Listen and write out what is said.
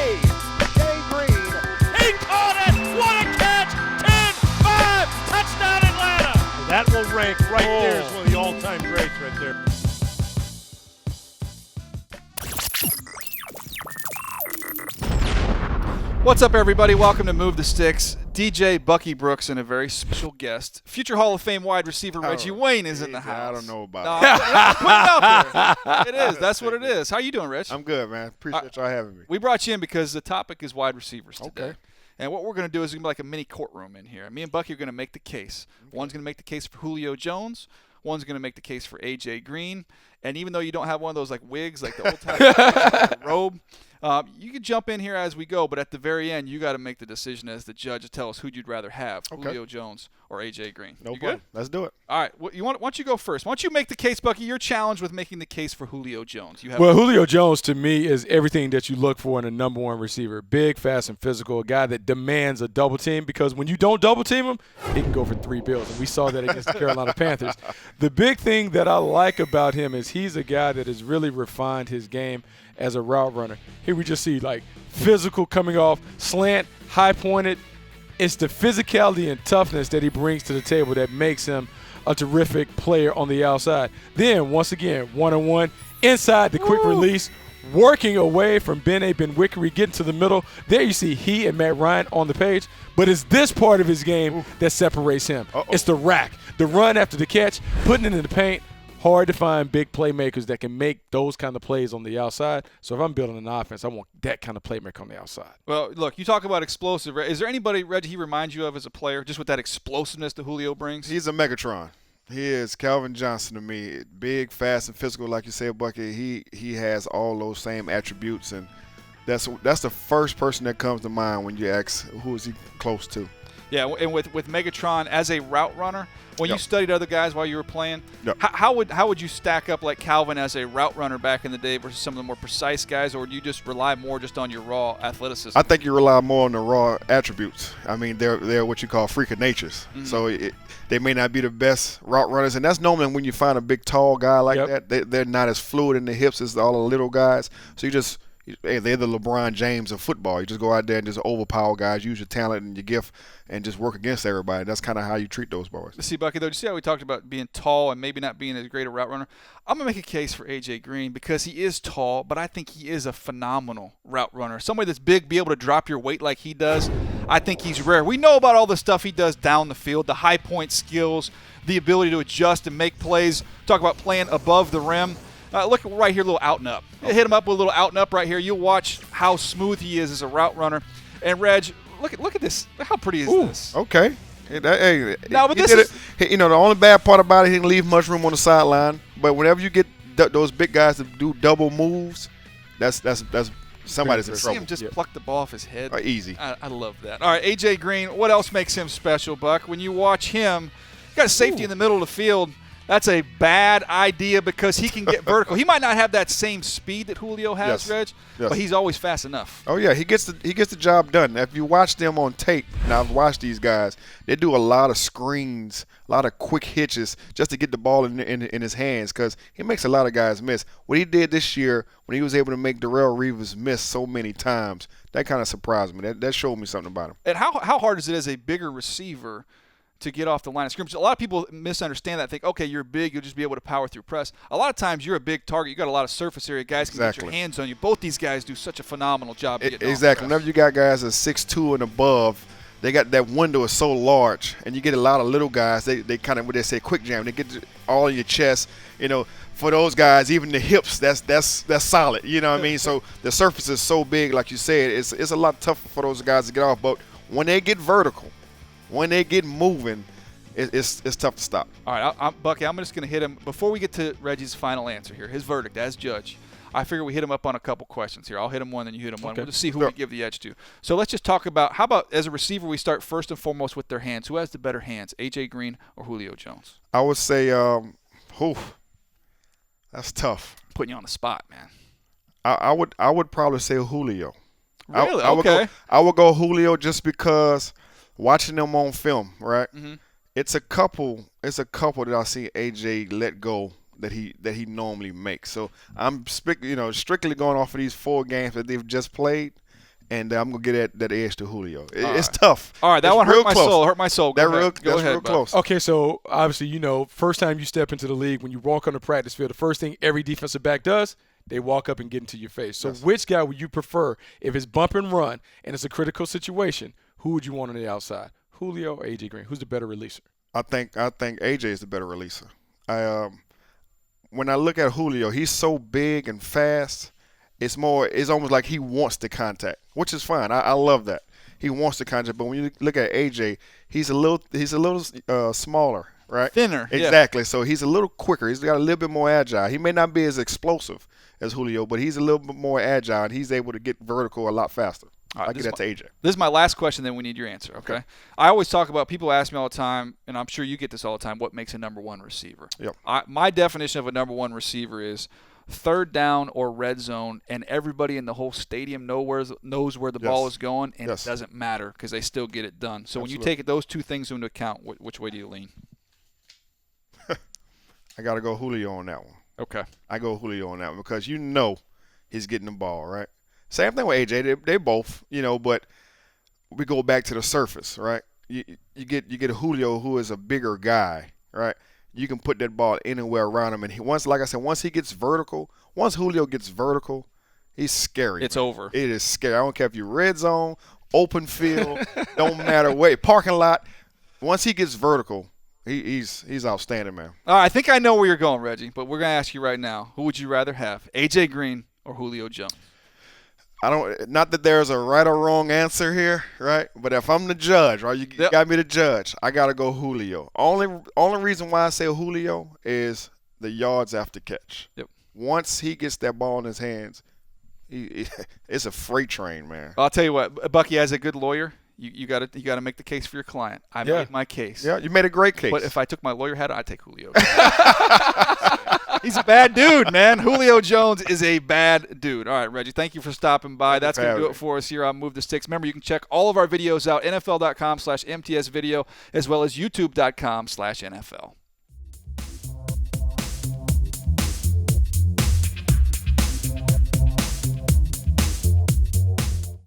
A.J. Green. He caught it! What a catch! 10-5! Touchdown Atlanta! That will rank right there as one of the all-time greats right there. What's up, everybody? Welcome to Move the Sticks. DJ Bucky Brooks and a very special guest. Future Hall of Fame wide receiver Reggie Wayne is in the house. I don't know about I'm putting it out there. It is. That's what it is. How you doing, Rich? I'm good, man. Appreciate y'all having me. We brought you in because the topic is wide receivers today. Okay. And what we're going to do is going to be like a mini courtroom in here. Me and Bucky are going to make the case. Okay. One's going to make the case for Julio Jones. One's going to make the case for A.J. Green. And even though you don't have one of those like wigs, like the old time robe, you can jump in here as we go. But at the very end, you got to make the decision as the judge to tell us who you'd rather have, Julio Jones or A.J. Green. No you problem. Good? Let's do it. All right. Why don't you go first? Why don't you make the case, Bucky? You're challenged with making the case for Julio Jones. Well, Julio Jones, to me, is everything that you look for in a number one receiver. Big, fast, and physical. A guy that demands a double team because when you don't double team him, he can go for $3 bills. And we saw that against the Carolina Panthers. The big thing that I like about him is he's a guy that has really refined his game as a route runner. Here we just see, like, physical coming off, slant, high-pointed. It's the physicality and toughness that he brings to the table that makes him a terrific player on the outside. Then, once again, one-on-one, inside the quick release, working away from Ben-Wickery, getting to the middle. There you see he and Matt Ryan on the page. But it's this part of his game that separates him. It's the rack, the run after the catch, putting it in the paint. Hard to find big playmakers that can make those kind of plays on the outside. So if I'm building an offense, I want that kind of playmaker on the outside. Well, look, you talk about explosive. Is there anybody, Reggie, he reminds you of as a player, just with that explosiveness that Julio brings? He's a Megatron. He is Calvin Johnson to me. Big, fast, and physical, like you said, Bucky. He has all those same attributes, and that's the first person that comes to mind when you ask who is he close to. Yeah, and with Megatron as a route runner, when you studied other guys while you were playing, how would you stack up like Calvin as a route runner back in the day versus some of the more precise guys, or do you just rely more just on your raw athleticism? I think you rely more on the raw attributes. I mean, they're what you call freak of natures. Mm-hmm. So they may not be the best route runners, and that's normally when you find a big, tall guy like that. They're not as fluid in the hips as all the little guys. So they're the LeBron James of football. You just go out there and just overpower guys, use your talent and your gift, and just work against everybody. That's kind of how you treat those boys. See, Bucky, though, you see how we talked about being tall and maybe not being as great a route runner? I'm going to make a case for A.J. Green because he is tall, but I think he is a phenomenal route runner. Somebody that's big, be able to drop your weight like he does, I think he's rare. We know about all the stuff he does down the field, the high point skills, the ability to adjust and make plays. Talk about playing above the rim. Look right here, a little out and up. Hit him up with a little out and up right here. You'll watch how smooth he is as a route runner. And Reg, look at this. How pretty is this? Okay. No, but this is the only bad part about it, he didn't leave much room on the sideline. But whenever you get those big guys to do double moves, that's somebody's in trouble. See him just pluck the ball off his head. Easy. I love that. All right, A.J. Green, what else makes him special, Buck? When you watch him, you got a safety in the middle of the field. That's a bad idea because he can get vertical. He might not have that same speed that Julio has, Reg, but he's always fast enough. Oh, yeah, he gets the job done. If you watch them on tape, now I've watched these guys, they do a lot of screens, a lot of quick hitches just to get the ball in his hands because he makes a lot of guys miss. What he did this year when he was able to make Darrelle Revis miss so many times, that kind of surprised me. That showed me something about him. And how hard is it as a bigger receiver to get off the line of scrimmage? A lot of people misunderstand that, think, okay, you're big, you'll just be able to power through press. A lot of times you're a big target. You got a lot of surface area. Guys can get your hands on you. Both these guys do such a phenomenal job getting off the press. Whenever you got guys at 6'2" and above, they got that window is so large, and you get a lot of little guys. They kind of, what they say, quick jam. They get all in your chest. For those guys, even the hips, that's solid. You know what I mean? So the surface is so big, like you said, it's a lot tougher for those guys to get off. But when they get vertical, when they get moving, it's tough to stop. All right, Bucky, I'm just going to hit him. Before we get to Reggie's final answer here, his verdict as judge, I figure we hit him up on a couple questions here. I'll hit him one, then you hit him one. We'll just see who we give the edge to. So let's just talk about, how about as a receiver, we start first and foremost with their hands. Who has the better hands, A.J. Green or Julio Jones? I would say, that's tough. Putting you on the spot, man. I would probably say Julio. Really? I would go Julio just because watching them on film, right? Mm-hmm. It's a couple that I see AJ let go that he normally makes. So I'm strictly going off of these 4 games that they've just played. and I'm gonna get that edge to Julio. It's tough. All right, that It's one real hurt my close. soul. Hurt my soul. Go ahead. Go That's ahead, real Buck. close. Okay, so obviously, first time you step into the league, when you walk on the practice field, the first thing every defensive back does, they walk up and get into your face. So which guy would you prefer if it's bump and run and it's a critical situation? Who would you want on the outside, Julio or A.J. Green? Who's the better releaser? I think AJ is the better releaser. When I look at Julio, he's so big and fast. It's almost like he wants the contact, which is fine. I love that. He wants the contact, but when you look at AJ, he's a little smaller, right? Thinner. Exactly. So he's a little quicker. He's got a little bit more agile. He may not be as explosive as Julio, but he's a little bit more agile, and he's able to get vertical a lot faster. All right, I get that to AJ. This is my last question, then we need your answer, okay? I always talk about, people ask me all the time, and I'm sure you get this all the time, what makes a number one receiver? Yep. My definition of a number one receiver is third down or red zone, and everybody in the whole stadium knows where the ball is going, and it doesn't matter because they still get it done. So when you take those two things into account, which way do you lean? I got to go Julio on that one. Okay. I go Julio on that one because he's getting the ball, right? Same thing with AJ. They both, but we go back to the surface, right? You get a Julio who is a bigger guy, right? You can put that ball anywhere around him, and once he gets vertical, once Julio gets vertical, he's scary. It's man. over. It is scary. I don't care if you're red zone, open field, don't matter where, parking lot. Once he gets vertical, he's outstanding, man. All right, I think I know where you're going, Reggie, but we're gonna ask you right now: who would you rather have, AJ Green or Julio Jones? Not that there's a right or wrong answer here, right? But if I'm the judge, right, you got me the judge, I got to go Julio. Only reason why I say Julio is the yards after catch. Yep. Once he gets that ball in his hands, it's a freight train, man. I'll tell you what, Bucky, as a good lawyer, you got to make the case for your client. I made my case. Yeah, you made a great case. But if I took my lawyer hat, I'd take Julio. He's a bad dude, man. Julio Jones is a bad dude. All right, Reggie, thank you for stopping by. That's going to do it for us here on Move the Sticks. Remember, you can check all of our videos out, NFL.com/MTS video, as well as YouTube.com/NFL.